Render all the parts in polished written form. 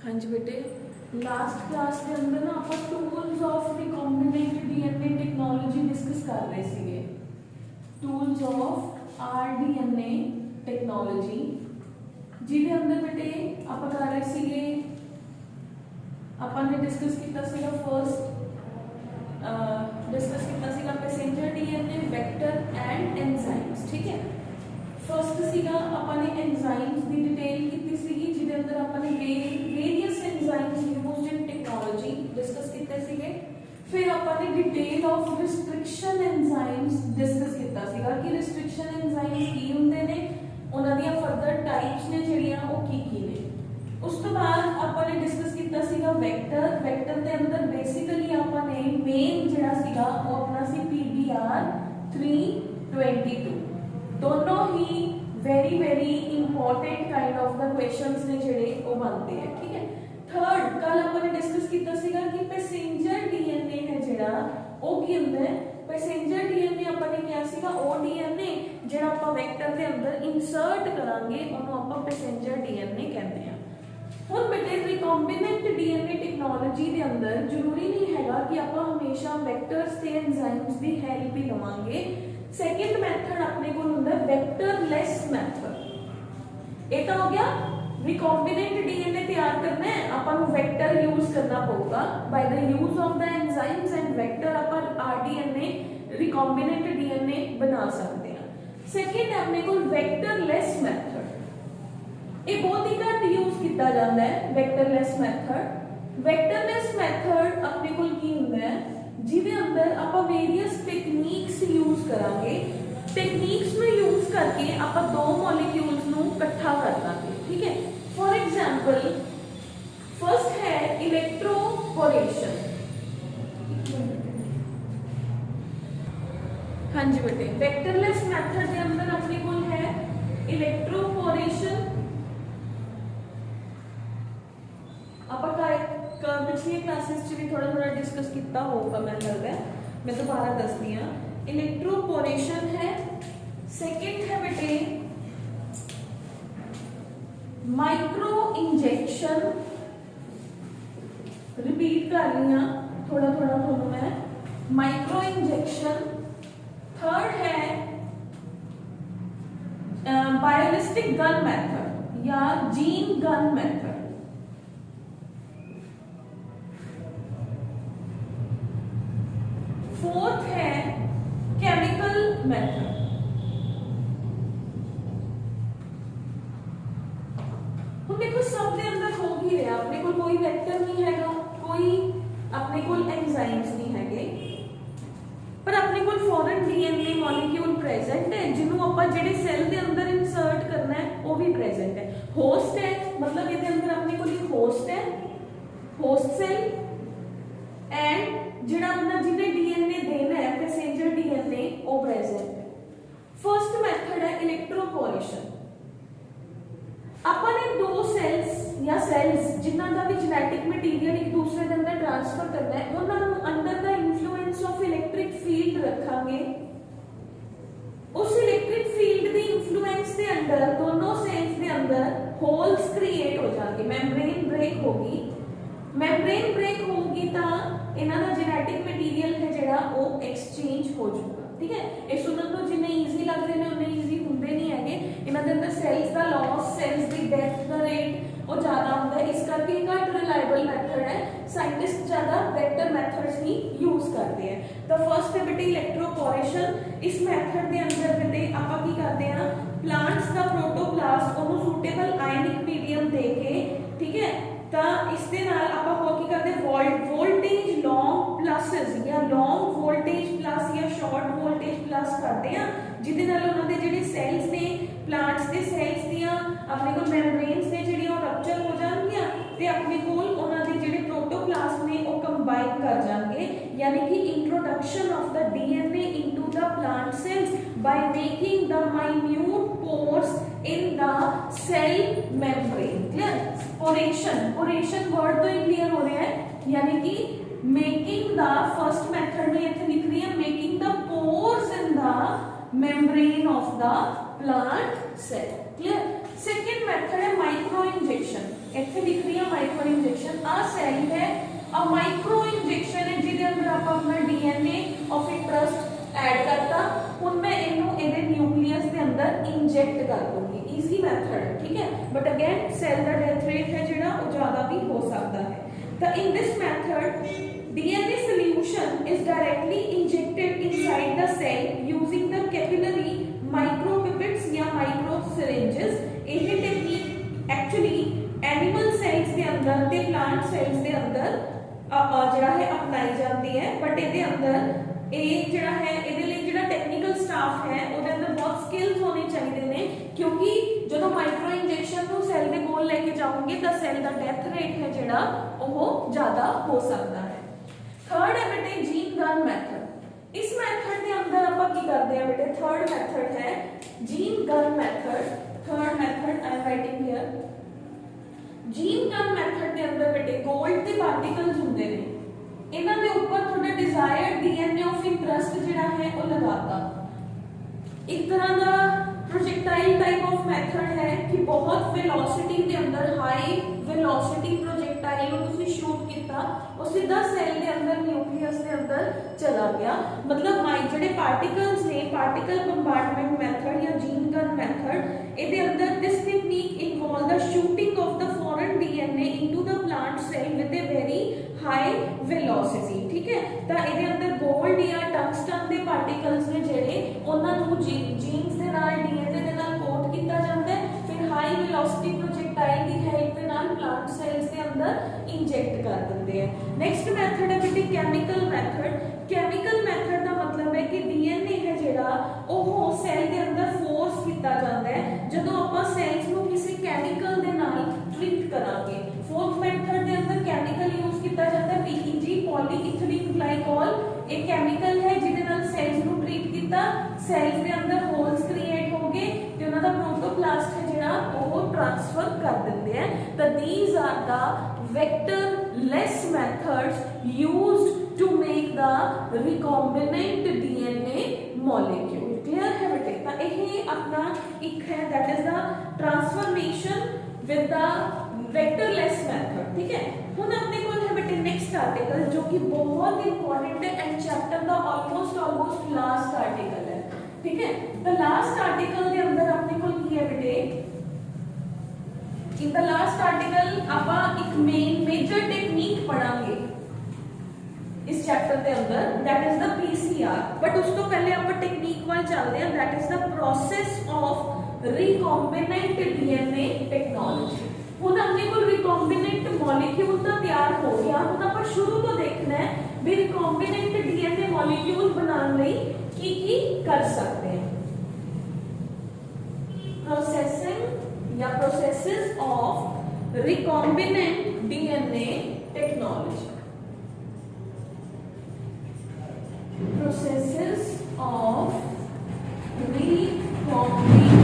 हाँ जी बेटे, last class के अंदर ना आप tools of recombinant DNA technology discuss कर रहे थे। टूल्स ऑफ आरडीएनए टेक्नोलॉजी जिहदे अंदर बेटे आप कर रहे थे, आपने डिस्कस किया सीगा फर्स्ट डिस्कस किया सीगा passenger DNA vector and enzymes. ठीक है, फर्स्ट सीगा आपने एंजाइम्स की डिटेल की सीगी जिहदे अंदर आपने various enzymes used in technology discuss किए सीगे। फिर आपने detail of restriction enzymes discuss किया सीगा कि रिस्ट्रिक्शन एंजाइम्स की हुंदे ने, उन्हां दी फर्दर टाइप्स ने जिहड़ियां ओ की ने। उस तो बाद आपने डिस्कस किया सीगा वेक्टर। वेक्टर के अंदर बेसिकली आपने मेन जिहड़ा सीगा वो अपना सी PBR 322। दोनों ही very important kind of the questions ने जिहड़े वो बनते हैं। ठीक है, थर्ड कल आपने डिस्कस किया सीगा कि पैसेंजर डीएनए है जिहड़ा वो की हुंदा है। पैसेंजर डीएनए आपने क्या सीगा ओ डीएनए जिहड़ा आप वेक्टर के अंदर इंसर्ट करांगे उन्होंने आप पैसेंजर डीएनए कहते हैं। हुण बेटे रिकॉम्बिनेंट डीएनए टेक्नोलॉजी के अंदर जरूरी नहीं हैगा कि आप हमेशा वेक्टर्स ते एंजाइम्स की हेल्प ही लवांगे। सेकंड मेथड अपने को होता है वेक्टरलेस मेथड। ये तो हो गया रिकॉम्बिनेंट डीएनए तैयार करना है, अपन वेक्टर यूज करना पड़ेगा। By the use of the enzymes and vector upon rDNA recombinant DNA बना सकते हैं। सेकंड है अपने को वेक्टरलेस मेथड। ये बहुत ही घट यूज किया जाता है वेक्टरलेस मेथड। वेक्टरलेस मेथड अपने को की होता है जिहदे अंदर आप वेरियस टेक्निक्स यूज करांगे। टेक्निक्स में यूज करके आप दो मॉलिक्यूल्स नू इकट्ठा कर लांगे। ठीक है, फॉर एग्जांपल फर्स्ट है इलेक्ट्रोपोरेशन। हाँ जी बेटे, वेक्टरलेस मेथड के अंदर अपने को है इलेक्ट्रोपोरेशन। पिछली क्लासेस भी थोड़ा डिस्कस किया होगा, मैं लगता है मैं दोबारा दसदी हाँ। इलेक्ट्रोपोरेशन है। सेकंड है बेटे माइक्रो इंजेक्शन। रिपीट कर रही हूँ थोड़ा थोड़ा मैं, माइक्रो इंजेक्शन। थर्ड है बायोलिस्टिक गन मेथड या जीन गन मेथड। फोर्थ है केमिकल मेथड। हम देखो सब के अंदर हो ही रहा, अपने को कोई वेक्टर नहीं है, कोई अपने को एंजाइम्स नहीं है, पर अपने को फॉरेन डीएनए मॉलिक्यूल प्रेजेंट है जिन्हों आप जेडे सेल के अंदर इंसर्ट करना है वो भी प्रेजेंट है। होस्ट है मतलब ये अंदर अपने को होस्ट है, होस्ट सेल एंड जिहड़ा अपना जिन्हें डीएनए देना है पैसेंजर डीएनए वो प्रेजेंट है। फर्स्ट मेथड है इलेक्ट्रोपोरेशन। अपने दो सेल्स या सेल्स जिन्हां दा भी जेनेटिक मटीरियल एक दूसरे के अंदर ट्रांसफर करना है, उन्होंने under the influence of electric field रखांगे। उस इलेक्ट्रिक फील्ड दी इन्फ्लुएंस के अंदर दोनों सेल्स के अंदर होल्स क्रिएट हो जाएंगे, मेम्ब्रेन ब्रेक होगी। मेम्ब्रेन ब्रेक होगी तो इन्हां दा जेनेटिक मटीरियल है जिहड़ा वो एक्सचेंज हो जाएगा। ठीक है, ये सुनन तो जिन्ने ईजी लग रहे हैं उन्ने ईजी होंदे नहीं है। इन्हां दे अंदर सेल्स का लॉस, सेल्स दी डेथ दा रेट वो ज्यादा होता है, इस करके घट रिलायबल मेथड है। साइंटिस्ट ज्यादा वेक्टर मेथड्स ही यूज करते हैं। तो फर्स्ट है बेटे इलेक्ट्रोपोरेशन। इस मेथड के अंदर बेटे आप की करते हैं प्लांट्स का प्रोटोप्लास्ट ओनू सूटेबल आयनिक मीडियम देके, ठीक है, तो इसके नाल आप हो की करते वोल्टेज लॉन्ग प्लसेस या लॉन्ग वोल्टेज प्लस या शॉर्ट वोल्टेज प्लस करते हैं जिहदे नाल उन्हां दे जिहड़े सेल्स ने प्लांट्स दे सेल्स दियां अपने को मेम्ब्रेन्स ने जिहड़ियां रप्चर हो जाणगियां ते अपने कोल उन्हां दे जिहड़े प्रोटोप्लास्ट ने वो कंबाइन कर जाणगे, यानी कि introduction of the DNA into the plant cells by making the minute pores in the cell membrane. Clear? Poration word तो ही क्लियर हो रहा है, यानी कि मेकिंग द फर्स्ट मेथड में इतने लिख रही है making the pores in the membrane of the plant cell. Clear? Second method है माइक्रो इंजेक्शन। ਇੱਥੇ ਲਿਖ ਰਹੀ ਹਾਂ ਮਾइक्रो इंजेक्शन आ सेल है आ माइक्रो इंजेक्शन है जिहदे अंदर आप अपना डीएनए ऑफ इंटरेस्ट ऐड करता हुण मैं इनू इहदे न्यूक्लियस के अंदर इंजेक्ट कर दूंगी ईजी मैथड है ठीक है बट अगेन सेल का डेथ रेट है जिहड़ा वो ज़्यादा भी हो सकता है तो in this method DNA solution is directly injected inside the cell using the capillary micropipettes या micro syringes यह टेक्निक एक्चुअली एनिमल सेल्स के अंदर ते प्लांट सेल्स के अंदर ਜਿਹੜਾ ਹੈ ਅਪਣਾਈ ਜਾਂਦੀ ਹੈ ਬਟ ਇਹਦੇ ਅੰਦਰ ਇਹ ਜਿਹੜਾ ਹੈ ਇਹਦੇ ਲਈ ਜਿਹੜਾ ਟੈਕਨੀਕਲ ਸਟਾਫ ਹੈ ਉਹਦੇ ਅੰਦਰ ਬਹੁਤ ਸਕਿੱਲਸ ਹੋਣੇ ਚਾਹੀਦੇ ਨੇ ਕਿਉਂਕਿ ਜਦੋਂ ਮਾਈਕਰੋ ਇੰਜੈਕਸ਼ਨ ਨੂੰ ਸੈੱਲ ਦੇ ਕੋਲ ਲੈ ਕੇ ਜਾਓਗੇ ਤਾਂ ਸੈੱਲ ਦਾ ਡੈਥ ਰੇਟ ਹੈ ਜਿਹੜਾ ਉਹ ਜ਼ਿਆਦਾ ਹੋ ਸਕਦਾ ਹੈ थर्ड है बेटे जीन गन मेथड इस मेथड के अंदर आप की करते हैं बेटे थर्ड मेथड है gene gun method third method I am writing here gene gun method के अंदर बेटे गोल्ड के पार्टिकल्स होंगे ने इन्हां दे ऊपर थोड़ा डिजायर्ड डीएनए ऑफ इंटरेस्ट जिहड़ा है वो लगाता एक तरह का प्रोजेक्टाइल टाइप ऑफ मेथड है कि बहुत वेलोसिटी के अंदर हाई वेलोसिटी प्रोजेक्टाइल को तुसी शूट किया और सीधा सेल के अंदर न्यूक्लियस के अंदर चला गया मतलब जेडे पार्टिकल्स ने पार्टिकल बम्बार्डमेंट मेथड या जीन गन मेथड इहदे अंदर this technique involve the shooting of the foreign DNA into the plant cell with a very high velocity ठीक है तो इहदे अंदर गोल्ड या टंगस्टन के पार्टिकल्स ने जेडे उन्हां नूं जीन्स दे नाल डीएनए दे नाल कोट किया जाता है फिर हाई वेलोसिटी प्रोजेक्टाइल की हेल्प के नाल प्लांट सेल्स के अंदर इंजेक्ट कर देते हैं नेक्स्ट मेथड है बेटी केमिकल मेथड का मतलब है कि डीएनए है जिहड़ा ओह सेल के अंदर फोर्स किया जाता है जदों आपां सेल्स नूं किसी केमिकल दे नाल ट्रीट करांगे फोर्थ मेथड के अंदर केमिकल यूज किया जाता है पीईजी पॉलीइथिलीन ग्लाइकॉल एक केमिकल है जिहदे नाल सेल्स नूं ट्रीट किया सेल्स के अंदर होल्स क्रिएट होंगे ते उन्हां दा प्रोटोप्लास्ट है जिहड़ा ओह ट्रांसफर कर दिंदे हैं तो these are the vector-less methods used to make the recombinant DNA molecule. Clear है बेटे? तो यही अपना एक है that is the transformation with the vector-less method. ठीक है? हुन अपने को है बेटे next article जो कि बहुत important है and chapter का almost last article है. ठीक है? तो last article के अंदर अपने को की है बेटे in the last article आप एक मेजर टेक्निक पढ़ांगे इस चैप्टर के अंदर that is the PCR but उस तो पहले आप टेक्निक वाल चलते हैं that is the process of recombinant DNA technology हुन अपने को recombinant molecule तो तैयार हो गया हुन आप शुरू तो देखना है भी recombinant DNA molecule बनाने लई की कर सकते हैं processing या processes of recombinant DNA technology processes of recombinant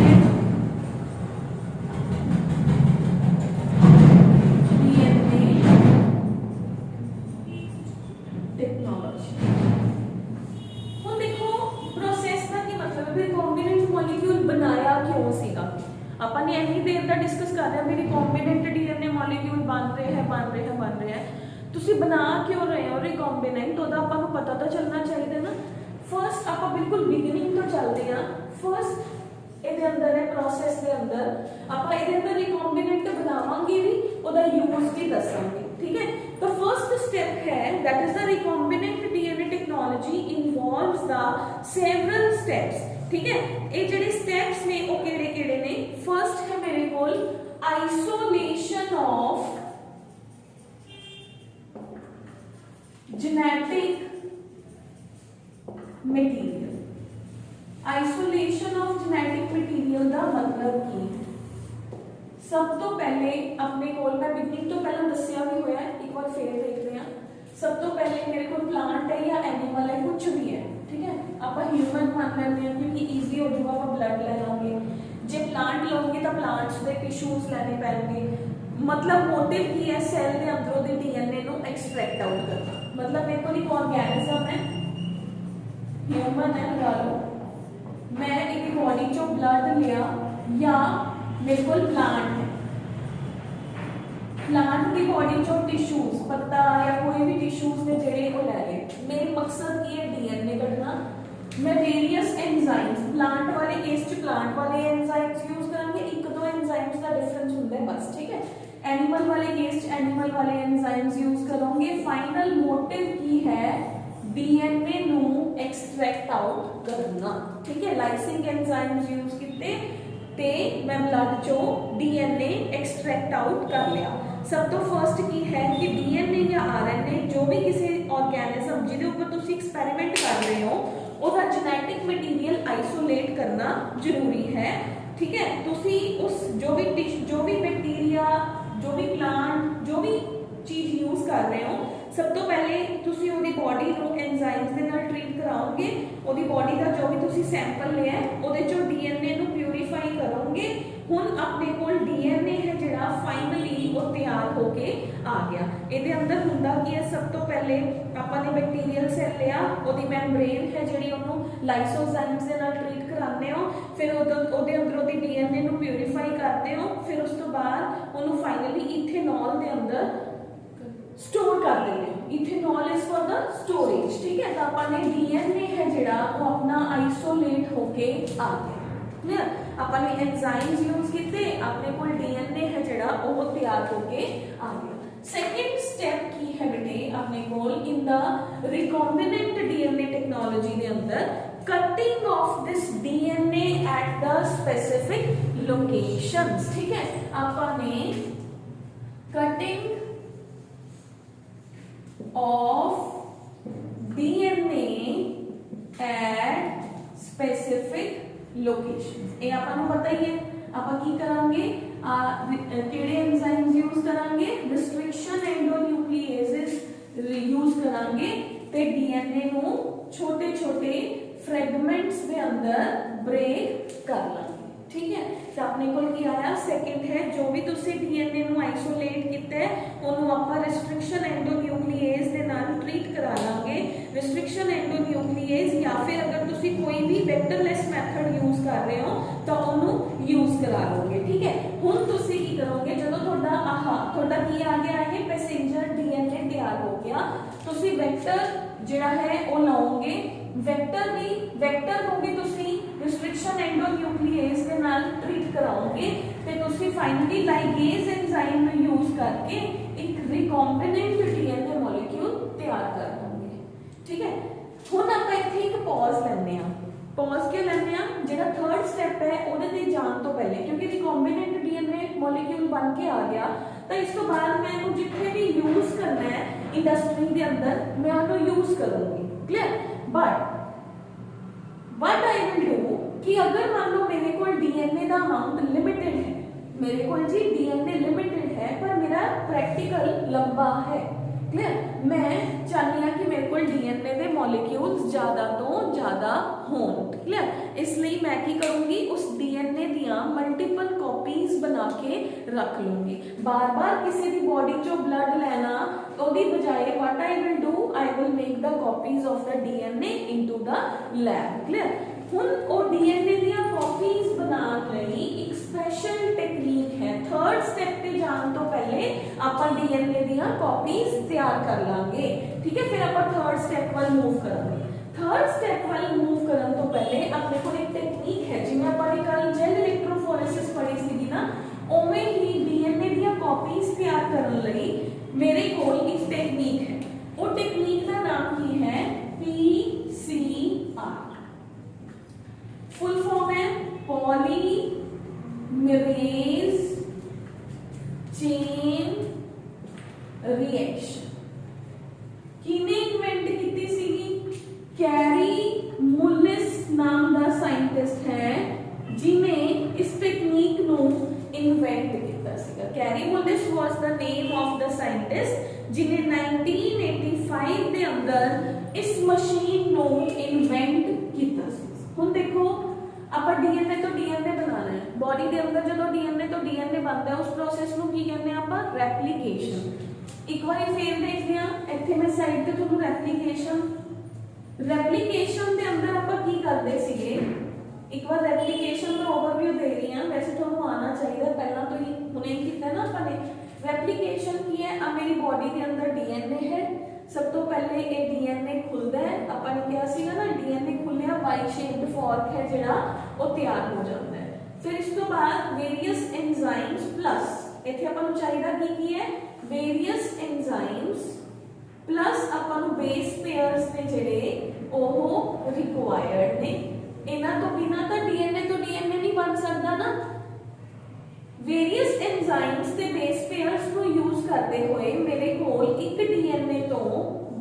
DNA technology ਹੁਣ देखो प्रोसेस का की मतलब है recombinant molecule बनाया क्यों सीगा अपन यही देर का डिस्कस कर रहे हैं मेरी रिकॉम्बिनेंट डीएनए मॉलिक्यूल बन रहे हैं तुसी बना क्यों रहे हो रिकॉम्बिनेंट तो अपन को पता तो चलना चाहिए ना फर्स्ट आप बिल्कुल बिगिनिंग तो चलते हैं फर्स्ट ਇਹਦੇ ਅੰਦਰ ਹੈ ਪ੍ਰੋਸੈਸ ਦੇ ਅੰਦਰ ਆਪਾਂ ਇਹਦੇ ਅੰਦਰ ਰਿਕॉम्बिनेंट ਬਣਾਵਾਂਗੇ ਵੀ ਉਹਦਾ ਯੂਜ਼ ਵੀ ਦੱਸਾਂਗੇ ਠੀਕ ਹੈ तो फर्स्ट स्टेप है that is the recombinant DNA technology involves the several steps ठीक है ये ਜਿਹੜੇ स्टेप्स ने ਉਹ ਕਿਹੜੇ ਨੇ फर्स्ट है मेरे ਕੋਲ isolation of genetic material isolation of genetic material का मतलब की सब तो पहले अपने कोल मैं बिगनिंग तो पहले दसिया भी होया एक बार फिर देखते हैं सब तो पहले मेरे को प्लांट है या एनिमल है कुछ भी है ठीक है आप ह्यूमन मान लेते हैं क्योंकि ईजी हो जाएगा आप ब्लड ले लेंगे जे प्लांट लोगे तो प्लांट्स के टिश्यूज लेने पैणगे मतलब मोटिव की है सैल के अंदरों के डीएनए को एक्सट्रैक्ट आउट करना मतलब मेरे को एक ऑर्गेनिज्म है ह्यूमन है लगा लो मैं एक बॉडी चो ब्लड लिया या मेरे को प्लांट है प्लांट की बॉडी चो टिश्यूज पत्ता या कोई भी टिश्यूज ने जेडे वो ले ले, मेन मकसद की है डीएनए कढ़ना। मैं वेरियस एंजाइम्स प्लांट वाले केस च प्लांट वाले एंजाइम्स यूज करेंगे, एक दो एंजाइम्स का डिफरेंस होता है बस, ठीक है। एनिमल वाले केस च एनिमल वाले एंजाइम्स यूज करोगे। फाइनल मोटिव की है डीएनए नु एक्सट्रैक्ट आउट करना, ठीक है। लाइसिंग एंजाइम्स यूज किते ते मैं ब्लड चो डीएनए एक्सट्रैक्ट आउट कर लिया। सब तो फर्स्ट की है कि डीएनए या आरएनए जो भी किसी ऑर्गेनिज्म जिहदे ऊपर तुसी एक्सपेरिमेंट कर रहे हो ਉਹਦਾ जेनेटिक मटीरियल आइसोलेट करना जरूरी है, ठीक है। तुसी उस जो भी बैक्टीरिया जो भी प्लांट जो भी चीज यूज कर रहे हो, सब तो पहले तुसी ओदी बॉडी ਨੂੰ एंजाइम्स ਦੇ ਨਾਲ ट्रीट कराओगे। ओदी बॉडी ਦਾ जो भी तुसी सैंपल लिया है ਉਹਦੇ ਚੋਂ डीएनए ਨੂੰ प्यूरीफाई करोगे। ਹੁਣ ਆਪਣੇ ਕੋਲ डीएनए है ਜਿਹੜਾ फाइनली ਉਹ ਤਿਆਰ ਹੋ ਕੇ ਆ ਗਿਆ। ਇਹਦੇ ਅੰਦਰ ਹੁੰਦਾ ਕੀ ਹੈ, ਸਭ ਤੋਂ ਪਹਿਲੇ ਆਪਾਂ ਨੇ बैक्टीरियल ਸੈੱਲ ਲਿਆ, ਉਹਦੀ ਮੈਂਬ੍ਰੇਨ ਹੈ ਜਿਹੜੀ ਉਹਨੂੰ ਲਾਈਸੋਜ਼ਾਈਮਸ ਦੇ ਨਾਲ ट्रीट कराते हो, फिर ਉਹਦੇ ਅੰਦਰੋਂ ਦੀ डीएनए ਨੂੰ प्यूरीफाई करते हो, फिर ਉਸ ਤੋਂ ਬਾਅਦ ਉਹਨੂੰ फाइनली इथेनॉल ਦੇ ਅੰਦਰ स्टोर कर देते हो। Ethanol is for the storage, ठीक है। तो अपने डीएनए है जिहड़ा वो अपना आइसोलेट होके आ गया, क्लियर। अपने एंजाइम्स यूज किते, अपने कोल डीएनए है जिहड़ा वो तैयार होके आ गया। सेकंड स्टेप की है बेटे अपने कोल in the recombinant DNA technology दे अंदर cutting of this DNA at the specific locations, ठीक है। अपने cutting of DNA at specific locations। ये आपको पता ही है। आप की करांगे केड़े एंजाइम्स यूज करांगे, रिस्ट्रिक्शन एंडोन्यूक्लिएजेस यूज करांगे ते डीएनए नु छोटे छोटे फ्रैगमेंट्स दे अंदर ब्रेक कर लांगे, ठीक है। तो अपने कोल की आया सेकंड है जो भी तुसी डीएनए नु आइसोलेट किया है ओनू आपां रिस्ट्रिक्शन एंडोन्यूक्लिएज दे नाल ट्रीट करा लांगे। रिस्ट्रिक्शन एंडोन्यूक्लिएज या फिर अगर तुसी कोई भी वेक्टरलेस मेथड यूज कर रहे हो तो ओनू यूज करा लोगे, ठीक है। हुण तुसी की करोगे जदों थोड़ा की आ गया है पैसेंजर डीएनए तैयार हो गया, तुसी वेक्टर जिहड़ा है वो लाओगे। वेक्टर को भी तुसी रिस्ट्रिक्शन एंडोन्यूक्लिएज के नाल ट्रीट कराओगे ते तुसी फाइनली लाइगेज एंजाइम नु यूज करके एक रिकॉम्बिनेंट डीएनए मॉलिक्यूल तैयार कर दोगे, ठीक है। हुण आपां इत्थे एक पॉज लैंदे आ। पॉज क्यों लैंदे आ, जेड़ा थर्ड स्टेप है ओदे ते जाण तो पहले, क्योंकि रिकॉम्बिनेंट डीएनए मॉलिक्यूल बन के आ गया तो इस तो बाद मैं इहनू जिथे भी यूज करना है इंडस्ट्री दे अंदर मैं उहनू यूज करूंगी, clear. But what I will do कि अगर मान लो मेरे को डीएनए का अमाउंट लिमिटेड है, मेरे को जी डीएनए लिमिटेड है पर मेरा प्रैक्टिकल लंबा है, क्लियर। मैं चाहती हूँ कि मेरे को डीएनए के मॉलिक्यूल्स ज़्यादा तो ज़्यादा हों, क्लियर। इसलिए मैं की करूँगी उस डीएनए दियां मल्टीपल कॉपीज बना के रख लूँगी। बार बार किसी भी बॉडी चो ब्लड लेना ओदी बजाय what I will do, I will make the copies of the DNA into the lab, clear. हुण ओ डीएनए दियां कॉपीज बनाने लई एक स्पेशल टेक्निक है। थर्ड स्टेप पे जान तो पहले आपां डीएनए दियां कॉपीज तैयार कर लांगे, ठीक है। फिर आपां थर्ड स्टेप वाल मूव करांगे। थर्ड स्टेप वाल मूव करन तो पहले अपने को एक टेक्निक है जिवें आपां ने कल जेल इलेक्ट्रोफोरेसिस पढ़ी सी ना, उवें ही डीएनए दियां कॉपीज तैयार करन लई मेरे कोल एक टेक्निक है। वो टेक्निक का नाम की है पीसीआर। फुल फॉर्म है पॉलीमरेज चेन रिएक्शन। किने इन्वेंट की सीगी? कैरी मुलिस नाम दा साइंटिस्ट है जिन्हें इस टेक्निक नु इन्वेंट किया सीगा। Carry मुलिस was the name of the scientist जिन्हें 1985 के अंदर इस मशीन नु इन्वेंट किया सी। हुण देखो ਆਪਾਂ डीएनए तो डीएनए बनाना है, बॉडी के अंदर जो डीएनए तो डीएनए बनता है उस प्रोसेस ਨੂੰ ਕੀ ਕਹਿੰਦੇ ਆ ਆਪਾਂ ਰੈਪਲੀਕੇਸ਼ਨ। ਇੱਕ ਵਾਰੀ ਫੇਰ ਦੇਖਦੇ ਆ ਇੱਥੇ ਮੈਂ ਸਾਈਡ ਤੇ ਤੁਹਾਨੂੰ ਰੈਪਲੀਕੇਸ਼ਨ ਦੇ ਅੰਦਰ ਆਪਾਂ ਕੀ ਕਰਦੇ ਸੀਗੇ, ਇੱਕ ਵਾਰ ਰੈਪਲੀਕੇਸ਼ਨ ਦਾ ਓਵਰਵਿਊ ਦੇ ਰਹੀ ਹਾਂ। ਵੈਸੇ ਤੁਹਾਨੂੰ ਆਣਾ ਚਾਹੀਦਾ ਪਹਿਲਾਂ ਤੋਂ ਹੀ, ਹੁਣੇ ਕੀਤਾ ਨਾ ਆਪਾਂ ਨੇ रेप्लीकेशन की है, अब मेरी बॉडी के अंदर डीएनए है, सब तो पहले ये डीएनए खुलता है, अपन ने क्या सीगा ना डीएनए खुलिया वाई शेप्ड फॉर्क है जिहड़ा वो तैयार हो जाता है। फिर इस तो बाद वेरियस एंजाइम्स प्लस इत्थे अपन नूं चाहीदा की है वेरियस एंजाइम्स प्लस अपन नूं बेस पेयर्स ने जिहड़े ओह रिक्वायर्ड ने, इन्हां तो बिना तो डीएनए नहीं बन सकदा ना। वेरियस एंजाइम्स ते बेस पेयर्स को यूज करते हुए मेरे कोल एक डीएनए तो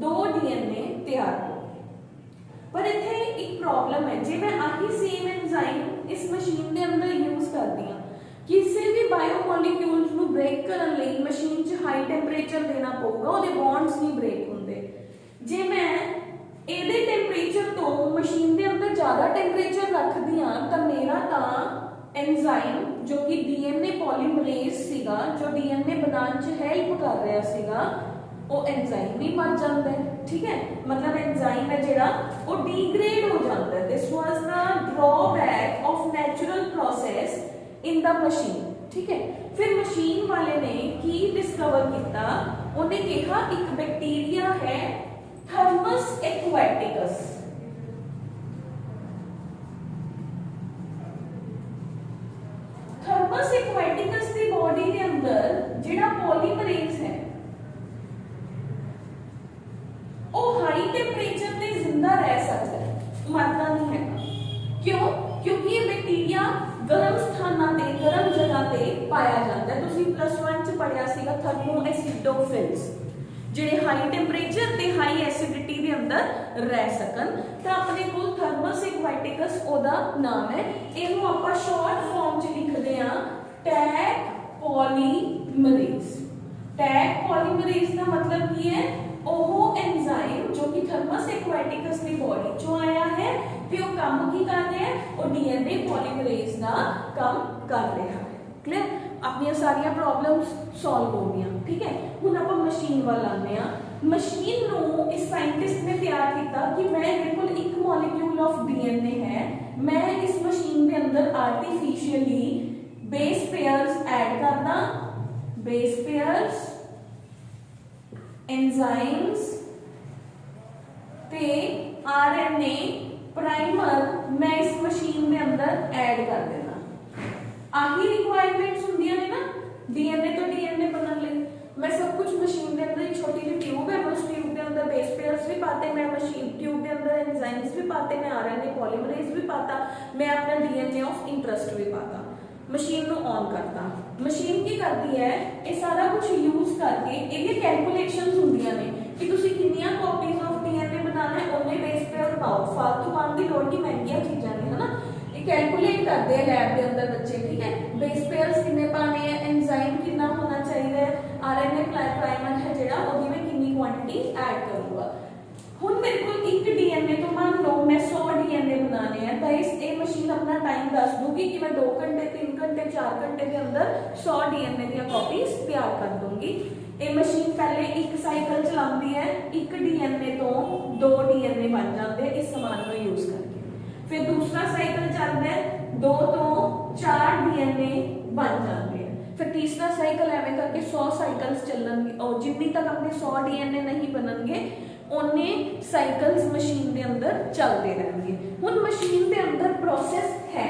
दो डीएनए तैयार हो। पर इत्थे एक प्रॉब्लम है, जे मैं आही सेम एंजाइम इस मशीन के अंदर यूज करती हां, किसी भी बायोमोलिक्यूल्स ਨੂੰ ब्रेक ਕਰਨ ਲਈ मशीन 'ਚ हाई टेंपरेचर देना पऊगा, ਉਹਦੇ बॉन्ड्स नहीं ब्रेक ਹੁੰਦੇ। जे मैं ਇਹਦੇ टेंपरेचर तो मशीन के अंदर ज्यादा टेंपरेचर रखदी हां ਤਾਂ मेरा ਤਾਂ एंजाइम जो कि डीएनए पॉलीमरेज सीगा, जो डीएनए बनाने च हेल्प कर रहा सीगा, वो एंजाइम भी मर जाता है। ठीक है, मतलब एंजाइम है जिहड़ा वो डिग्रेड हो जाता है। This was the drawback of natural process in the machine. ठीक है, फिर मशीन वाले ने की डिस्कवर किया, उन्हें कहा एक बैक्टीरिया है थर्मस एक्वाटिकस। थर्मस एक्वाटिकस की बॉडी के अंदर जिहड़ा पॉलीमरेज है वो हाई टेंपरेचर पे जिंदा रह सकता है, मरता नहीं है। क्यों? क्योंकि ये बैक्टीरिया गर्म स्थानां ते गर्म जगह ते पाया जाता है। तुसीं +1 च पढ़िया सीगा थर्मो एसिडोफिल्स जिहड़े हाई टेंपरेचर ते हाई एसिडिटी दे अंदर रह सकन। तो अपने कोल थर्मस एक्वाटिकस ओदा नाम है, इहनूं आपां शॉर्ट फॉर्म च लिखदे हां टैग पॉलीमरेज। टैग पॉलीमरेज का मतलब की है ओह एंजाइम जो कि थर्मस एक्वाटिकस की बॉडी चो आया है, फिर वो काम की कर रहा है, वो डीएनए पॉलीमरेज का काम कर रहा है। क्लियर? अपनी सारिया प्रॉब्लम्स सॉल्व हो गई। ठीक है, हुण आपां मशीन वाल आने आ। मशीन नूं इस साइंटिस्ट ने तैयार किया कि मैं मेरे कोल एक मॉलिक्यूल ऑफ डीएनए है, मैं इस मशीन के अंदर आर्टिफिशियली बेस पेयर्स ऐड करना, बेस पेयर्स एंजाइम्स ते आरएनए प्राइमर मैं इस मशीन के अंदर ऐड कर देना। आही रिक्वायरमेंट्स होंदियां ने ना डीएनए तो डीएनए बनने लई। मैं सब कुछ मशीन के अंदर एक छोटी सी ट्यूब है, मैं उस ट्यूब के अंदर बेस पेयर्स भी पाते, मैं मशीन ट्यूब के अंदर एंजाइम्स भी पाते, मैं आरएनए पॉलीमरेज भी पाता, मैं अपना डीएनए ऑफ इंटरेस्ट भी पाता। मशीन को ऑन करता, मशीन की करती है ये सारा कुछ यूज करके ये कैलकुलेशंस होंदियां ने कि तुसी कितनी कॉपीज ऑफ डीएनए बनाना है, उन्हें बेस पेयर पाओ, फालतू पाने की लोड़ नहीं, महंगिया चीज़ां ने, है ना। ये कैलकुलेट करते हैं लैब के अंदर बच्चे। ठीक है, बेस पेयर्स कितने पाने हैं, एंजाइम कितना होना चाहिए, आरएनए प्राइमर है जिहड़ा ओदी मैं कितनी क्वांटिटी ऐड करूंगा। हुण मेरे को एक डीएनए तो मान लो मैं 100 डीएनए बनाने हैं, तो ये मशीन अपना टाइम दस दूंगी कि मैं 2 घंटे 3 घंटे 4 घंटे के अंदर 100 डीएनए दी कॉपीज तैयार कर दूंगी। ये मशीन पहले एक साइकिल चलाती है, एक डीएनए तो 2 डीएनए बन जाते हैं इस समान को यूज करके। फिर दूसरा साइकिल चलता है, 2 तो 4 डीएनए बन जाते हैं। फिर तीसरा साइकिल एवं करके 100 साइकिल्स चलणगे, और जिन्नी तक अपने 100 डीएनए नहीं बननगे उन्ने साइकिल्स मशीन के अंदर चलते रहेंगे। हुण मशीन के अंदर प्रोसेस है,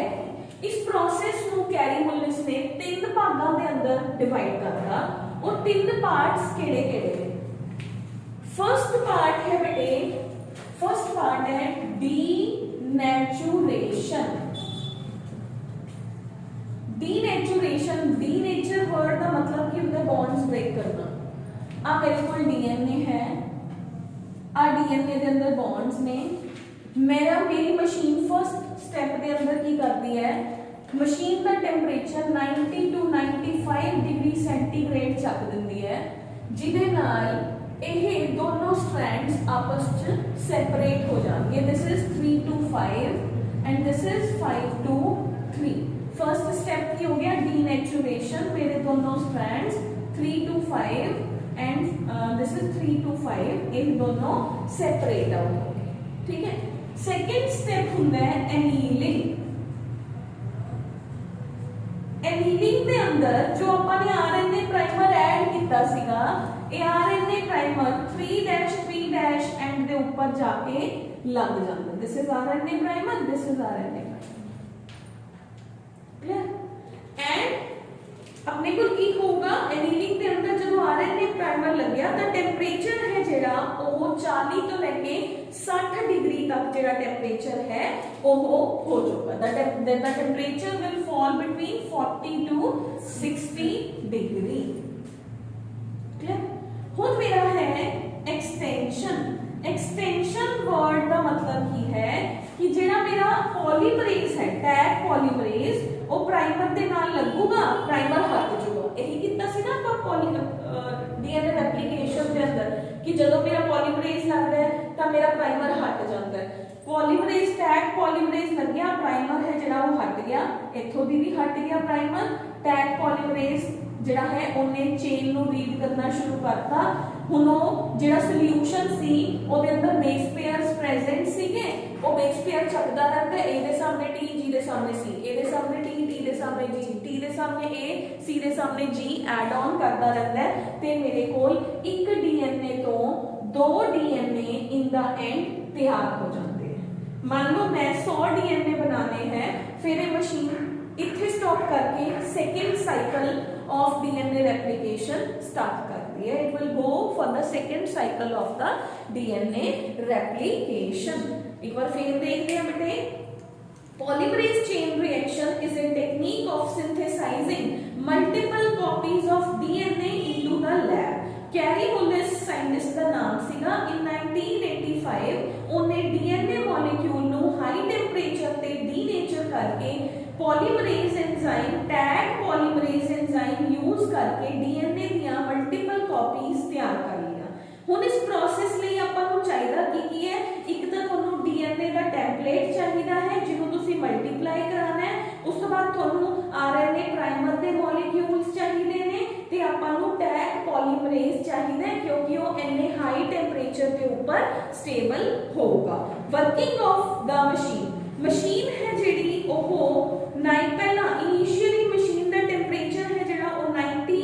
इस प्रोसेस को कैरी मुलिस ने 3 भागों के अंदर डिवाइड करता। और 3 पार्ट्स केड़े-केड़े? फर्स्ट पार्ट है बेटे, फर्स्ट पार्ट है डीनेचुरेशन। डीनेचुरेशन, डीनेचर वर्ड का मतलब कि उनके बॉन्ड्स ब्रेक करना। आ मेरे को डीएनए है, आ डीएनए के अंदर बॉन्ड्स ने, मेरी मशीन फर्स्ट स्टेप के अंदर की करती है, मशीन का टेंपरेचर 90 to 95 डिग्री सेंटीग्रेड चक दिंदी है, जिहदे नाल ये दोनों स्ट्रैंड्स आपस में सेपरेट हो जाएंगे। This is 3 to 5 and this is 5 to 3। First step की हो गया डीनेचुरेशन, मेरे दोनों strands 3 to 5 and this is 3 to 5, ये दोनों सेपरेट आउट हो गए। ठीक है, सेकेंड स्टेप होता है एनीलिंग। एनीलिंग दे अंदर जो अपन ने आरएनए प्राइमर ऐड किया सीगा, ये आरएनए प्राइमर 3' एंड दे ऊपर जाके लग जाता। This is RNA primer, this is RNA clear. And अपने को की होगा एनीलिंग के अंदर जो आरएनए प्राइमर लग गया तो टेंपरेचर है जेड़ा वो 40 तो लेके 60 डिग्री तक जेड़ा टेंपरेचर है वो हो जाएगा। The temperature will fall between 40 to 60 degree clear. हुन मेरा है एक्सटेंशन। एक्सटेंशन वर्ड का मतलब की है कि जेड़ा मेरा पॉलीमरेज है, टैग पॉलीमरेज, वो प्राइमर दे नाल लगूगा, प्राइमर हट जाऊगा। यही कितना सी ना ਆਪਾਂ डीएनए रेप्लिकेशन दे अंदर कि ਜਦੋਂ मेरा पॉलीमरेज लगदा है ਤਾਂ मेरा प्राइमर हट ਜਾਂਦਾ है। पॉलीमरेज टैग पॉलीमरेज लग गया, प्राइमर है ਜਿਹੜਾ ਉਹ हट गया, इथों दी भी हट गया प्राइमर। टैग पॉलीमरेज ਜਿਹੜਾ है ਉਹਨੇ ਚੇਨ ਨੂੰ ਰੀਡ ਕਰਨਾ ਸ਼ੁਰੂ ਕਰਤਾ। ਹੁਣ ਉਹ ਜਿਹੜਾ ਸੋਲੂਸ਼ਨ ਸੀ ਉਹਦੇ ਅੰਦਰ ਬੇਸ ਪੇਅਰਸ ਪ੍ਰੈਜ਼ੈਂਟ ਸੀਗੇ, ਉਹ ਬੇਸ ਪੇਅਰ ਚੱਕਦਾ ਰਹਿੰਦਾ। ਇਹਦੇ ਸਾਹਮਣੇ ਟੀ, ਜੀ ਦੇ ਸਾਹਮਣੇ ਸੀ, ਇਹਦੇ ਸਾਹਮਣੇ ਟੀ, ਟੀ ਦੇ ਸਾਹਮਣੇ ਜੀ, ਟੀ ਦੇ ਸਾਹਮਣੇ ਏ, ਸੀ ਦੇ ਸਾਹਮਣੇ ਜੀ ਐਡ ਆਨ ਕਰਦਾ ਰਹਿੰਦਾ ਤੇ ਮੇਰੇ ਕੋਲ ਇੱਕ ਡੀਐਨਏ ਤੋਂ ਦੋ ਡੀਐਨਏ ਇਨ ਦਾ ਐਂਡ ਤਿਆਰ ਹੋ ਜਾਂਦੇ हैं। मान लो मैं 100 डीएनए बनाने हैं, फिर ये मशीन इथे स्टॉप करके second cycle of DNA replication start करती है। It will go for the second cycle of the DNA replication. एक बार फिर देखते हैं बेटे, polymerase chain reaction is a technique of synthesizing multiple copies of DNA into the lab। Carry मुलिस scientist का नाम सीगा। इन 1985 उन्हें डीएनए मॉलिक्यूल नु हाई टेंपरेचर ते डीनेचर करके polymerase enzyme, tag polymerase enzyme use करके डीएनए दियां मल्टीपल कॉपीज तैयार कर लिया। हुन इस प्रोसेस ਲਈ ਆਪਾਂ ਨੂੰ ਚਾਹੀਦਾ ਕੀ ਹੈ, ਇੱਕ ਤਾਂ ਤੁਹਾਨੂੰ डीएनए ਦਾ ਟੈਂਪਲੇਟ ਚਾਹੀਦਾ ਹੈ ਜਿਹਨੂੰ ਤੁਸੀਂ ਮਲਟੀਪਲਾਈ ਕਰਾਉਣਾ ਹੈ। ਉਸ ਤੋਂ ਬਾਅਦ ਤੁਹਾਨੂੰ ਆਰਐਨਏ ਪ੍ਰਾਈਮਰ ਦੇ ਮੋਲੀਕਿਊਲਸ ਚਾਹੀਦੇ ਨੇ ਤੇ ਆਪਾਂ ਨੂੰ ਟੈਗ ਪੋਲੀਮਰੇਜ਼ ਚਾਹੀਦਾ ਹੈ ਕਿਉਂਕਿ ਉਹ ਇੰਨੇ ਹਾਈ ਟੈਂਪਰੇਚਰ ਦੇ ਉੱਪਰ ਸਟੇਬਲ ਹੋਊਗਾ। ਵਰਕਿੰਗ ਆਫ ਦਾ ਮਸ਼ੀਨ ਹੈ ਜਿਹੜੀ ਉਹ ਪਹਿਲਾਂ ਇਨੀਸ਼ੀਅਲੀ ਮਸ਼ੀਨ ਦਾ ਟੈਂਪਰੇਚਰ ਹੈ ਜਿਹੜਾ ਉਹ 90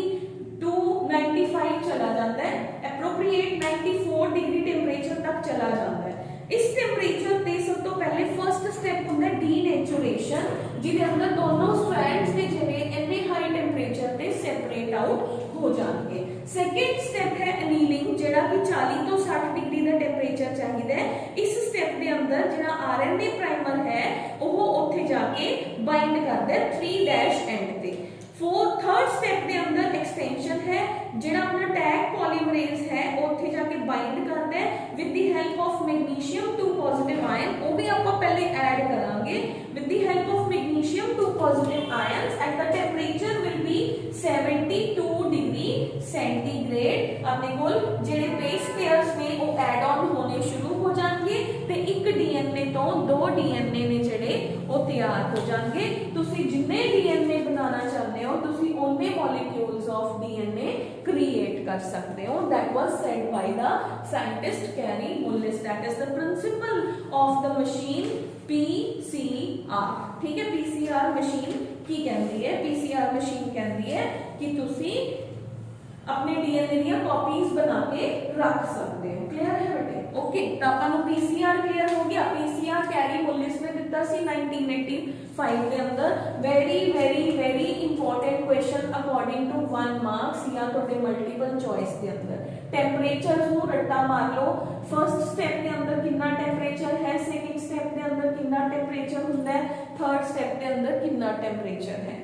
टू 95 चला जाता है, एप्रोप्रिएट 94 डिग्री टेंपरेचर तक चला जाता है। इस टेंपरेचर पे सब तो पहले फर्स्ट स्टेप होता है डीनेचुरेशन, जिसके अंदर दोनों स्ट्रैंड्स के जेड़े इतने हाई टेंपरेचर पे सेपरेट आउट हो जाएंगे। सेकंड स्टेप है एनीलिंग, जेड़ा कि 40 तो 60 डिग्री का टेंपरेचर चाहिए। इस स्टेप के अंदर जेड़ा आरएनए प्राइमर है वो उत्थे जाके बाइंड करदा है 3' एंड पे। थर्ड स्टेप के अंदर एक्सटेंशन है, जेड़ा अपना टैग पॉलीमरेज है उत्थे जाके बाइंड करता है with the help of magnesium 2 positive ion. वो भी आप पहले ऐड करांगे with the help of magnesium 2 positive ions at the temperature will be 72 degree centigrade. अपने कोल जेड़े बेस पेयर्स ने वो ऐड ऑन होने शुरू हो जाएंगे ते एक डीएनए तो दो डीएनए ने जेड़े वो तैयार हो जाएंगे। तुसी जिन्ने डीएनए बनाना चाहते हो तुसी उन्ने मॉलिक्यूल्स ऑफ डीएनए क्रिएट कर सकते हो। That was said by the scientist carry मुलिस। That is the principle of the machine PCR. ठीक है, पीसीआर मशीन की कहती है, पीसीआर मशीन कहती है कि तुसी अपने डीएनए दी कॉपीज बना के रख सकते हो। क्लियर है बेटे? ओके, तो अपन पीसीआर क्लियर हो गया। पीसीआर कैरी मुलिस ने दिता सी 1985 के अंदर। Very very very important question according to 1 marks या तो मल्टीपल चॉइस के अंदर। टेंपरेचर को रट्टा मार लो। फर्स्ट स्टेप के अंदर कितना टेंपरेचर है, सेकंड स्टेप के अंदर कितना टेंपरेचर होता है, थर्ड स्टेप के अंदर कितना टेंपरेचर है।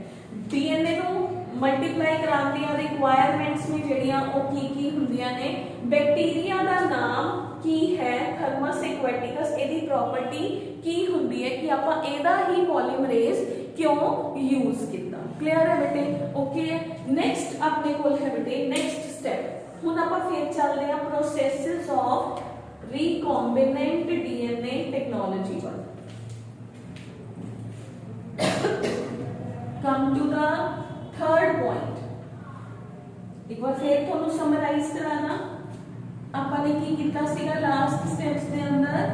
डीएनए को मल्टीप्लाई कराने दी रिक्वायरमेंट्स में जड़ियां वो की हुंदियां ने। बैक्टीरिया का नाम की है थर्मस एक्वेटिकस। एदी प्रॉपर्टी की हुंदी है कि आपां एदा ही पॉलीमरेज क्यों यूज किया। क्लियर है बेटे? ओके, नेक्स्ट अपने कोल है बेटे नेक्स्ट स्टेप। हुण आपां फिर चलदे हां processes of recombinant DNA technology पर। Come to the third point. एक बार फिर थोड़ा समराइज कराना। आपने की कितना सीगा लास्ट स्टेप्स के अंदर।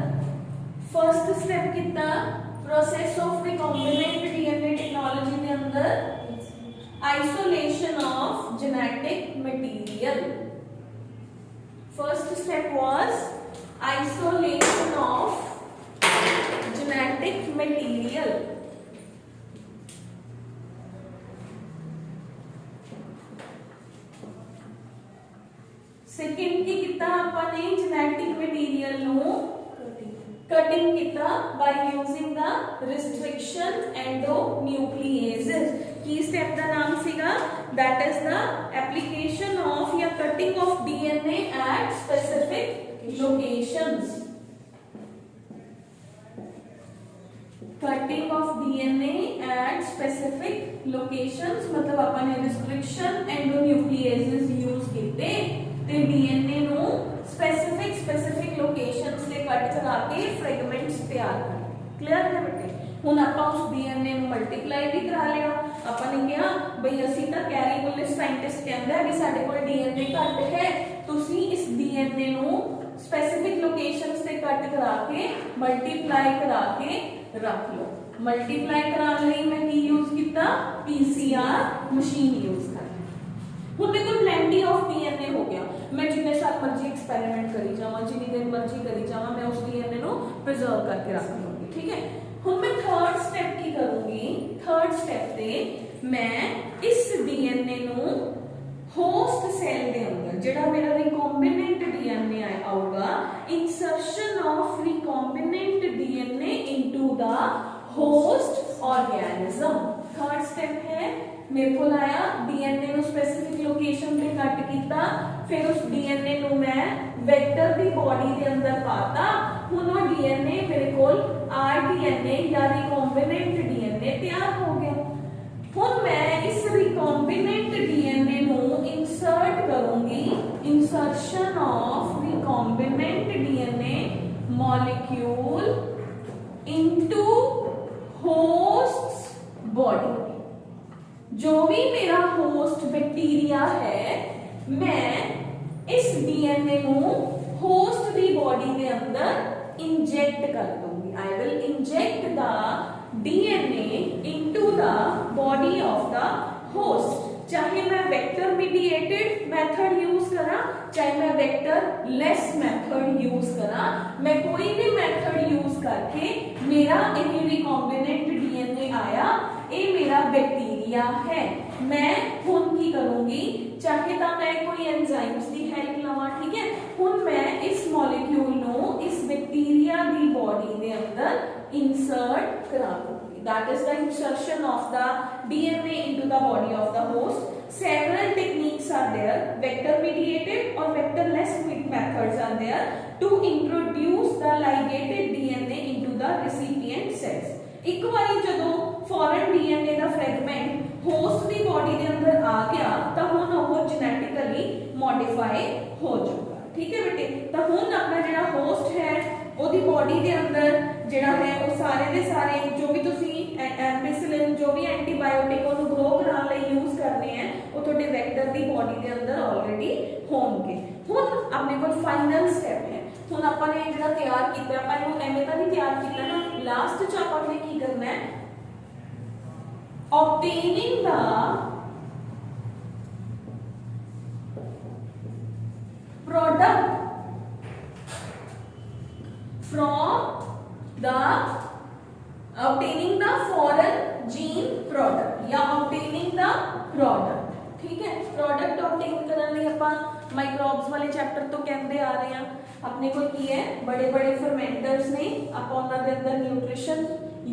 फर्स्ट स्टेप कितना process of recombinant DNA technology के अंदर isolation of genetic material. First step was isolation of genetic material. Second की किता आपने जेनेटिक मटीरियल नो कटिंग किता by using the restriction endonucleases की स्टेप का नाम सीगा that is the application of या cutting of DNA at specific locations. Cutting of DNA at specific locations मतलब अपने रिस्ट्रिक्शन एंडोन्यूक्लिएजेस यूज कीते ਤੇ डीएनए ਨੂੰ स्पेसिफिक लोकेशंस ਤੇ ਕੱਟ ਕਰਾ ਕੇ ਫ੍ਰੈਗਮੈਂਟਸ ਤਿਆਰ ਕਰ. ਕਲੀਅਰ ਹੈ ਬੇਟੇ. ਹੁਣ ਆਪਾਂ ਉਸ डीएनए ਨੂੰ ਮਲਟੀਪਲਾਈ ਵੀ ਕਰਾ ਲਿਆ. ਆਪਾਂ ਨੇ ਕਿਹਾ ਬਈ ਅਸੀਂ ਤਾਂ ਕੈਰੀਬੁਲਿਸ ਸਾਇੰਟਿਸਟ ਕਹਿੰਦਾ ਹੈ ਵੀ ਸਾਡੇ ਕੋਲ डीएनए ਘੱਟ ਹੈ, ਤੁਸੀਂ ਇਸ डीएनए ਨੂੰ स्पेसिफिक लोकेशंस ਤੇ ਕੱਟ ਕਰਾ ਕੇ ਮਲਟੀਪਲਾਈ ਕਰਾ ਕੇ ਰੱਖ ਲਓ. ਮਲਟੀਪਲਾਈ ਕਰਾਉਣ ਲਈ ਮੈਂ ਕੀ ਯੂਜ਼ ਕੀਤਾ? ਪੀਸੀਆਰ ਮਸ਼ੀਨ ਯੂਜ਼ ਕਰ. ਹੁਣ ਮੇਰੇ ਕੋਲ ਪਲੈਂਟੀ ਆਫ डीएनए हो गया. मैं जितने साल मर्जी एक्सपेरिमेंट करी जावा, जितनी देर मर्जी करी जावा, मैं उस डीएनए को प्रिजर्व करके रख लूंगी. ठीक है. हुण मैं थर्ड स्टेप की करूंगी. थर्ड स्टेप पे मैं इस डीएनए को होस्ट सेल के अंदर जेड़ा मेरा रिकॉम्बिनेंट डीएनए आऊगा, insertion of recombinant DNA into the host organism. Third step है मेरे को आया डीएनए को स्पेसिफिक लोकेशन पे कट किया, फिर उस डीएनए को मैं वेक्टर की बॉडी के अंदर पाता. हुण वो डीएनए मेरे को आरडीएनए या रिकॉम्बिनेंट डीएनए तैयार हो गया. हुण मैं इस रिकॉम्बिनेंट डीएनए को इंसर्ट करूंगी. Insertion of recombinant DNA molecule into host body. जो भी मेरा होस्ट बैक्टीरिया है, मैं इस डीएनए को होस्ट की बॉडी के अंदर इंजेक्ट कर दूंगी. I will inject the DNA into the body of the host. चाहे मैं वेक्टर मीडिएटेड मेथड यूज करा, चाहे मैं वेक्टर लेस मेथड यूज करा, मैं कोई भी मेथड यूज करके मेरा ये रिकॉम्बिनेंट डीएनए आया, ये मेरा बैक्टीरिया है. मैं हुण की करूंगी, चाहे तो मैं कोई एंजाइम्स की हेल्प लवा. ठीक है. हुण मैं इस मॉलिक्यूल नो इस बैक्टीरिया की बॉडी के अंदर इंसर्ट करा दूंगी. That is the insertion of the DNA into the body of the host. Several techniques are there, vector mediated or vectorless methods are there to introduce the ligated DNA into the recipient cells. एक बारी जदों foreign DNA का fragment host की body के अंदर आ गया तो हुण वो जेनेटिकली मॉडिफाई हो जाएगा. ठीक है बेटे. तो हुण अपना जिहड़ा होस्ट है ओदी बॉडी के अंदर जिहड़ा है वो सारे दे सारे जो भी तुसी एम्पिसिलिन जो भी एंटीबायोटिक ओनू ग्रो कराने लई यूज करने हैं वो तुहाडे वेक्टर दी बॉडी के अंदर ऑलरेडी होणगे. हुण अपने कोल फाइनल स्टेप है. हुण आपां ने जिहड़ा तैयार कीता आपां इहनू एवें तां नहीं तैयार कीता ना. लास्ट च आपां ने की करना है? Obtaining the product from the obtaining the foreign gene product या obtaining the product. ठीक है. प्रोडक्ट ऑब्टेन करने लिए अपन माइक्रोब्स वाले चैप्टर तो कहते आ रहे हैं. अपने को की है बड़े बड़े फर्मेंटर्स ने आप उन्होंने अंदर न्यूट्रिशन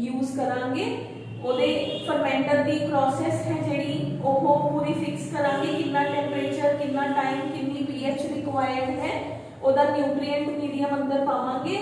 यूज करांगे. ओदे फर्मेंटर दी प्रोसेस है जेडी ओहो पूरी फिक्स करांगे. कितना टेंपरेचर, कितना टाइम, कितनी पीएच रिक्वायर्ड है, ओदा न्यूट्रिएंट मीडियम अंदर पावांगे.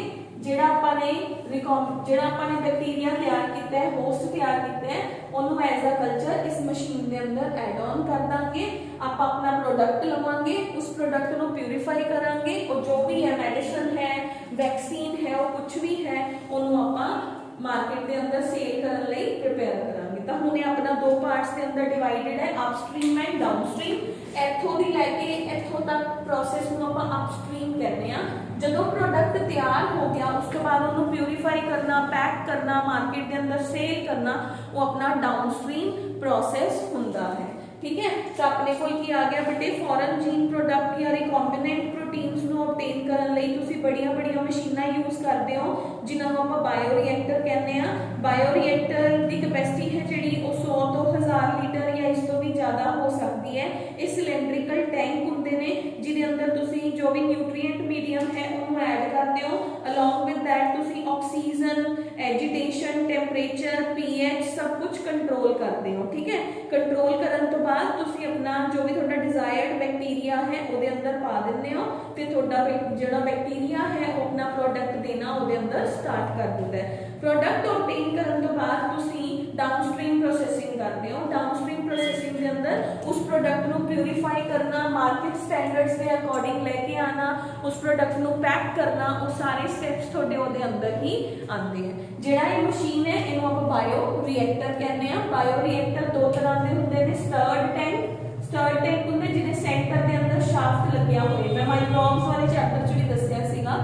जेड़ा आपने बैक्टीरिया तैयार किया है, होस्ट तैयार किया है, उन्होंने एज अ कल्चर इस मशीन के अंदर एड ऑन कर देंगे. आप अपना प्रोडक्ट लवांगे, उस प्रोडक्ट को प्यूरीफाई करांगे और जो भी है मेडिसिन है, वैक्सीन है, वो कुछ भी है उन्होंने आप मार्केट के अंदर सेल करने लई प्रिपेयर करांगे. तो हुणे अपना दो पार्ट्स के अंदर डिवाइडेड है, अपस्ट्रीम एंड डाउनस्ट्रीम. इत्थों दी लैके इत्थों तक प्रोसेस नूं आपां अपस्ट्रीम कहते हैं. जदों प्रोडक्ट तैयार हो गया उसके बाद उन्होंने प्यूरीफाई करना, पैक करना, मार्केट के अंदर सेल करना, वो अपना डाउनस्ट्रीम प्रोसेस हुंदा है. ठीक है। तो अपने कोल की आ गया बेटे फॉरेन जीन प्रोडक्ट या रिकॉम्बिनेंट प्रोटीन्स ਨੂੰ obtain ਕਰਨ ਲਈ ਤੁਸੀਂ ਬੜੀਆਂ ਮਸ਼ੀਨਾਂ ਯੂਜ਼ ਕਰਦੇ ਹੋ ਜਿਨ੍ਹਾਂ ਨੂੰ ਆਪਾਂ ਬਾਇਓ ਰਿਐਕਟਰ ਕਹਿੰਦੇ ਆ। ਬਾਇਓ ਰਿਐਕਟਰ ਦੀ ਕੈਪੈਸਿਟੀ ਹੈ ਜਿਹੜੀ ਉਹ 100 ਤੋਂ 1000 ਲੀਟਰ ਜਾਂ ਇਸ ਤੋਂ ਵੀ ਜ਼ਿਆਦਾ ਹੋ ਸਕਦੀ ਹੈ। ਇਹ ਸਿਲੈਂਡਰੀਕਲ ਟੈਂਕ ਹੁੰਦੇ ਨੇ ਜਿਹਦੇ ਅੰਦਰ ਤੁਸੀਂ ਜੋ ਵੀ ਨਿਊਟ੍ਰੀਐਂਟ ਮੀਡੀਅਮ ਹੈ ਉਹਨੂੰ ਐਡ ਕਰਦੇ ਹੋ। ਅਲੋਂਗ ਵਿਦ दैट ਤੁਸੀਂ ਆਕਸੀਜਨ, ਐਜੀਟੇਸ਼ਨ, ਟੈਂਪਰੇਚਰ, ਪੀਐਚ ਸਭ ਕੁਝ ਕੰਟਰੋਲ ਕਰਦੇ ਹੋ। ਠੀਕ ਹੈ। ਕੰਟਰੋਲ ਕਰਨ ਤੋਂ ਬਾਅਦ ਤੁਸੀਂ ਆਪਣਾ ਜੋ ਵੀ ਤੁਹਾਡਾ ਡਿਜ਼ਾਇਰਡ ਬੈਕਟੀਰੀਆ ਹੈ ਉਹਦੇ ਅੰਦਰ ਪਾ ਦਿੰਦੇ ਹੋ ਤੇ ਤੁਹਾਡਾ ਜਿਹੜਾ ਬੈਕਟੀਰੀਆ ਹੈ ਉਹ ਆਪਣਾ ਪ੍ਰੋਡਕਟ ਦੇਣਾ ਉਹਦੇ ਅੰਦਰ ਸਟਾਰਟ ਕਰ ਦਿੰਦਾ ਹੈ। ਪ੍ਰੋਡਕਟ ਆਬਟੇਨ ਕਰਨ ਤੋਂ ਬਾਅਦ ਤੁਸੀਂ ਡਾਊਨਸਟ੍ਰੀਮ ਪ੍ਰੋਸੈਸਿੰਗ ਕਰਦੇ ਹੋ। ਡਾਊਨਸਟ੍ਰੀਮ ਪ੍ਰੋਸੈਸਿੰਗ ਦੇ ਅੰਦਰ ਉਸ ਪ੍ਰੋਡਕਟ ਨੂੰ ਪਿਊਰੀਫਾਈ ਕਰਨਾ, ਮਾਰਕੀਟ ਸਟੈਂਡਰਡਸ ਦੇ ਅਕੋਰਡਿੰਗ ਲੈ ਕੇ ਆਣਾ, ਉਸ ਪ੍ਰੋਡਕਟ ਨੂੰ ਪੈਕ ਕਰਨਾ, ਉਹ ਸਾਰੇ ਸਟੈਪਸ ਤੁਹਾਡੇ ਉਹਦੇ ਅੰਦਰ ਹੀ ਆਉਂਦੇ ਹੈ। ਜਿਹੜਾ ਇਹ ਮਸ਼ੀਨ ਹੈ ਇਹਨੂੰ ਆਪਾਂ ਬਾਇਓ ਰਿਐਕਟਰ ਕਹਿੰਦੇ ਆ। ਬਾਇਓ ਰਿਐਕਟਰ ਦੋ ਤਰ੍ਹਾਂ ਦੇ ਹੁੰਦੇ ਨੇ, ਸਟਰਡ ਟੈਂਕ ਹੁੰਦੇ ਜਿਹਦੇ ਸੈਂਟਰ ਦੇ ਅੰਦਰ ਸ਼ਾਫਟ ਲੱਗਿਆ ਹੋਵੇ। ਮੈਂ ਮਾਈਕਰੋਬਸ ਵਾਲੇ ਚੈਪਟਰ 'ਚ ਵੀ ਦੱਸਿਆ ਸੀਗਾ,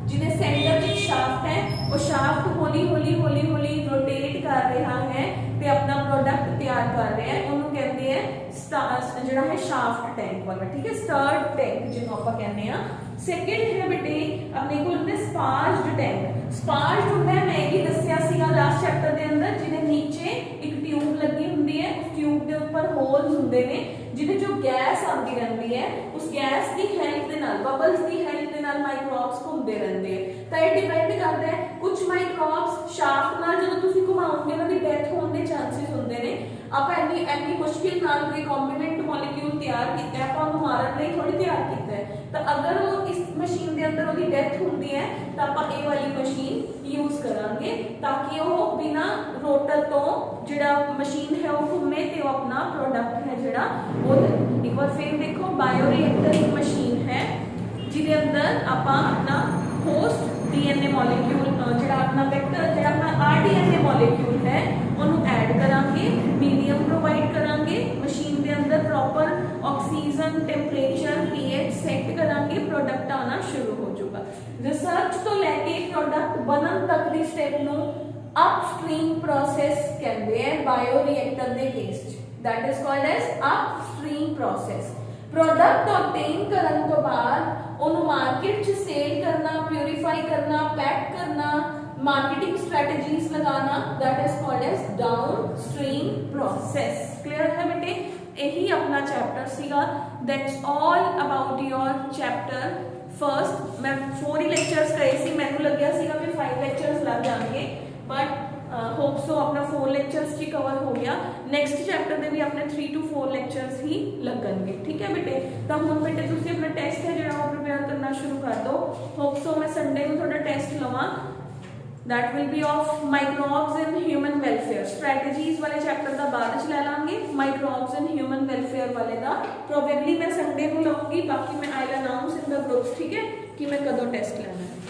ਜਿਹਦੇ ਸੈਂਟਰ 'ਚ ਸ਼ਾਫਟ ਹੈ, ਉਹ ਸ਼ਾਫਟ ਹੌਲੀ ਹੌਲੀ ਰੋਟੇਟ ਕਰ ਰਿਹਾ ਹੈ ਤੇ ਆਪਣਾ ਪ੍ਰੋਡਕਟ ਤਿਆਰ ਕਰ ਰਿਹਾ ਹੈ। ਉਹਨੂੰ ਕਹਿੰਦੇ ਆ ਜਿਹੜਾ ਹੈ ਸ਼ਾਫਟ ਟੈਂਕ ਵਾਲਾ। ਠੀਕ ਹੈ, ਸਟਰਡ ਟੈਂਕ ਜਿਹਨੂੰ ਆਪਾਂ ਕਹਿੰਦੇ ਆ। ਸੈਕਿੰਡ ਹੈ ਬੇਟੇ ਆਪਣੇ ਕੋਲ ਹੁੰਦੇ ਸਪਾਰਜਡ ਟੈਂਕ। ਸਪਾਰਜਡ ਹੁੰਦਾ ਮੈਂ ਇਹ ਦੱਸਿਆ ਸੀਗਾ ਲਾਸਟ ਚੈਪਟਰ ਦੇ ਅੰਦਰ, ਜਿਹਦੇ ਨੀਚੇ ਇੱਕ ਟਿਊਬ ਲੱਗੀ ਹੁੰਦੀ ਹੈ, ਉਸ ਟਿਊਬ ਦੇ ਉੱਪਰ ਹੋਲਸ ਹੁੰਦੇ ਨੇ ਜਿਹਦੇ ਚੋਂ ਗੈਸ ਆਉਂਦੀ ਰਹਿੰਦੀ ਹੈ। ਉਸ ਗੈਸ ਦੀ ਹੈਲਪ ਦੇ ਨਾਲ, ਬਬਲਸ ਦੀ ਹੈਲਪ ਦੇ ਨਾਲ ਮਾਈਕਰੋਬਸ ਘੁੰਮਦੇ ਰਹਿੰਦੇ ਆ। ਤਾਂ ਇਹ ਡਿਪੈਂਡ ਕਰਦਾ ਹੈ, ਕੁਝ ਮਾਈਕਰੋਬਸ ਸ਼ਾਫਟ ਨਾਲ ਜਦੋਂ ਤੁਸੀਂ ਘੁਮਾਓਗੇ ਉਹਨਾਂ ਦੀ ਡੈਥ ਹੋਣ ਦੇ ਚਾਂਸਸ ਹੁੰਦੇ ਨੇ। ਆਪਾਂ ਇੰਨੀ ਮੁਸ਼ਕਿਲ ਨਾਲ ਰਿਕੰਬੀਨੈਂਟ ਮੋਲੀਕਿਊਲ ਤਿਆਰ ਕੀਤਾ, ਆਪਾਂ ਉਹਨੂੰ ਮਾਰਨ ਲਈ ਥੋੜੀ ਤਿਆਰ ਕੀਤਾ ਹੈ। ਤਾਂ ਅਗਰ ਉਹ ਇਸ ਮਸ਼ੀਨ ਦੇ ਅੰਦਰ ਉਹਦੀ ਡੈਥ ਹੁੰਦੀ ਹੈ ਤਾਂ ਆਪਾਂ ਇਹ ਵਾਲੀ ਮਸ਼ੀਨ ਯੂਜ਼ ਕਰਾਂਗੇ ਤਾਂ ਕਿ ਉਹ ਬਿਨਾ ਰੋਟਰ ਤੋਂ ਜਿਹੜਾ ਮਸ਼ੀਨ ਹੈ ਉਹ ਘੁੰਮੇ ਤੇ ਉਹ ਆਪਣਾ ਪ੍ਰੋਡਕਟ ਹੈ ਜਿਹੜਾ ਉਹ ਦੇ। ਇੱਕ ਵਾਰ ਫਿਰ ਦੇਖੋ, ਬਾਇਓ ਰਿਐਕਟਰ ਇੱਕ ਮਸ਼ੀਨ ਹੈ ਜਿਹਦੇ ਅੰਦਰ ਆਪਾਂ ਆਪਣਾ ਹੋਸਟ ਡੀਐਨਏ ਮੋਲੀਕਿਊਲ ਜਿਹੜਾ ਆਪਣਾ ਵੈਕਟਰ ਜਿਹੜਾ ਆਪਣਾ ਆਰਡੀਐਨਏ ਮੋਲੀਕਿਊਲ ਹੈ ਉਹਨੂੰ ਐਡ ਕਰਾਂਗੇ, ਮੀਡੀਅਮ ਪ੍ਰੋਵਾਈਡ ਕਰਾਂਗੇ, ਮਸ਼ੀਨ ਦੇ ਅੰਦਰ proper oxygen, temperature, pH set ਕਰਾਂਗੇ, ਪ੍ਰੋਡਕਟ ਆਉਣਾ ਸ਼ੁਰੂ ਹੋ ਜਾਊਗਾ। ਰਿਸਰਚ ਤੋਂ ਲੈ ਕੇ ਪ੍ਰੋਡਕਟ ਬਣਨ ਤੱਕ ਦੀ ਸਟੈਪ ਨੂੰ ਅਪਸਟ੍ਰੀਮ ਪ੍ਰੋਸੈਸ ਕਹਿੰਦੇ ਆ ਬਾਇਓ ਰਿਐਕਟਰ ਦੇ ਕੇਸ 'ਚ। that is called as upstream process। Product obtain ਕਰਨ ਤੋਂ ਬਾਅਦ ਉਹਨੂੰ ਮਾਰਕੀਟ 'ਚ ਸੇਲ ਕਰਨਾ, ਪਿਊਰੀਫਾਈ ਕਰਨਾ, ਪੈਕ ਕਰਨਾ, ਮਾਰਕੀਟਿੰਗ ਸਟ੍ਰੈਟਜੀਜ਼ ਲਗਾना, that is called as downstream process। clear है बेटे? यही अपना चैप्टर सीगा। that's all about your chapter first। मैं 4 ही लेक्चर्स करे सी, मैनू लग्या सीगा भी 5 लेक्चर्स लग जाएंगे, बट होप सो अपना 4 लेक्चर्स ही कवर हो गया। नैक्सट चैप्टर में भी अपने 3 to 4 लेक्चर्स ही लगेंगे। ठीक है बेटे? तो हम बेटे तुम अपना टेस्ट है जो प्रिपेयर करना शुरू कर दो। होप सो मैं संडे को थोड़ा टेस्ट लवा, that will be of microbes in human welfare. Strategies वाले चैप्टर का बाद च लै लांगे, माइक्रोब्स इन ह्यूमन वेलफेयर वाले का प्रोबेबली मैं संडे को लऊँगी, बाकी मैं I will announce in the groups. ठीक है कि मैं कदों टेस्ट लेना है।